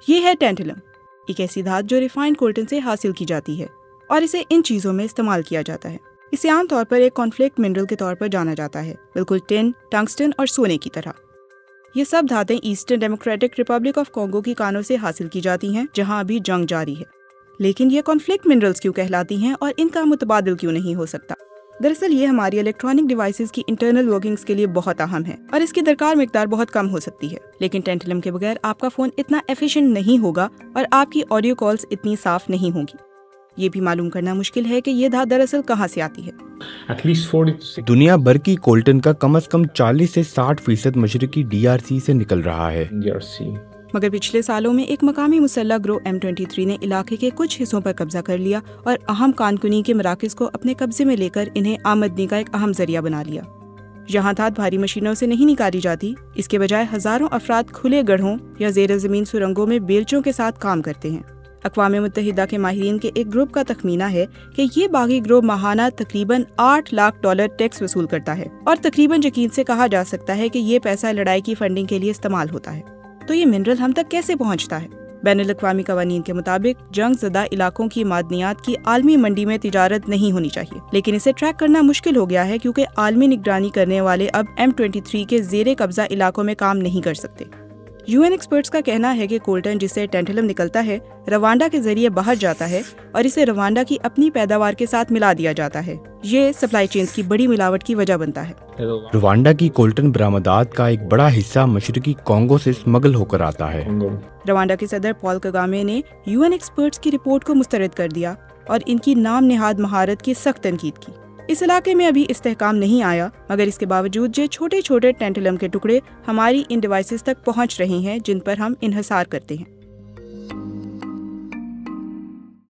یہ ہے ٹینٹلم، ایک ایسی دھات جو ریفائنڈ کولٹن سے حاصل کی جاتی ہے اور اسے ان چیزوں میں استعمال کیا جاتا ہے۔ اسے عام طور پر ایک کانفلکٹ منرل کے طور پر جانا جاتا ہے، بالکل ٹن، ٹنگسٹن اور سونے کی طرح۔ یہ سب دھاتیں eastern democratic republic of Congo کی کانوں سے حاصل کی جاتی ہیں، جہاں ابھی جنگ جاری ہے۔ لیکن یہ کانفلکٹ منرلز کیوں کہلاتی ہیں اور ان کا متبادل کیوں نہیں ہو سکتا؟ دراصل یہ ہماری الیکٹرانک ڈیوائسز کی انٹرنل ورکنگز کے لیے بہت اہم ہے اور اس کی درکار مقدار بہت کم ہو سکتی ہے، لیکن ٹینٹلم کے بغیر آپ کا فون اتنا ایفیشینٹ نہیں ہوگا اور آپ کی آڈیو کالز اتنی صاف نہیں ہوں گی۔ یہ بھی معلوم کرنا مشکل ہے کہ یہ دھات دراصل کہاں سے آتی ہے۔ دنیا بھر کی کولٹن کا کم از کم 40 سے 60% مشرقی DRC سے نکل رہا ہے۔ مگر پچھلے سالوں میں ایک مقامی مسلح گروہ M23 نے علاقے کے کچھ حصوں پر قبضہ کر لیا اور اہم کانکنی کے مراکز کو اپنے قبضے میں لے کر انہیں آمدنی کا ایک اہم ذریعہ بنا لیا۔ یہاں دھات بھاری مشینوں سے نہیں نکالی جاتی، اس کے بجائے ہزاروں افراد کھلے گڑھوں یا زیر زمین سرنگوں میں بیلچوں کے ساتھ کام کرتے ہیں۔ اقوام متحدہ کے ماہرین کے ایک گروپ کا تخمینہ ہے کہ یہ باغی گروہ ماہانہ تقریباً $8 لاکھ ٹیکس وصول کرتا ہے اور تقریباً یقین سے کہا جا سکتا ہے کہ یہ پیسہ لڑائی کی فنڈنگ کے لیے استعمال ہوتا ہے۔ تو یہ منرل ہم تک کیسے پہنچتا ہے؟ بین الاقوامی قوانین کے مطابق جنگ زدہ علاقوں کی معدنیات کی عالمی منڈی میں تجارت نہیں ہونی چاہیے، لیکن اسے ٹریک کرنا مشکل ہو گیا ہے کیونکہ عالمی نگرانی کرنے والے اب M23 کے زیر قبضہ علاقوں میں کام نہیں کر سکتے۔ UN ایکسپرٹس کا کہنا ہے کہ کولٹن جسے ٹینٹلم نکلتا ہے روانڈا کے ذریعے باہر جاتا ہے اور اسے روانڈا کی اپنی پیداوار کے ساتھ ملا دیا جاتا ہے۔ یہ سپلائی چینز کی بڑی ملاوٹ کی وجہ بنتا ہے۔ روانڈا کی کولٹن برآمدات کا ایک بڑا حصہ مشرقی کانگو سے اسمگل ہو کر آتا ہے۔ روانڈا کے صدر پال کگامے نے UN ایکسپرٹس کی رپورٹ کو مسترد کر دیا اور ان کی نام نہاد مہارت کی سخت تنقید کی۔ اس علاقے میں ابھی استحکام نہیں آیا، مگر اس کے باوجود جو چھوٹے چھوٹے ٹینٹلم کے ٹکڑے ہماری ان ڈیوائسز تک پہنچ رہے ہیں جن پر ہم انحصار کرتے ہیں۔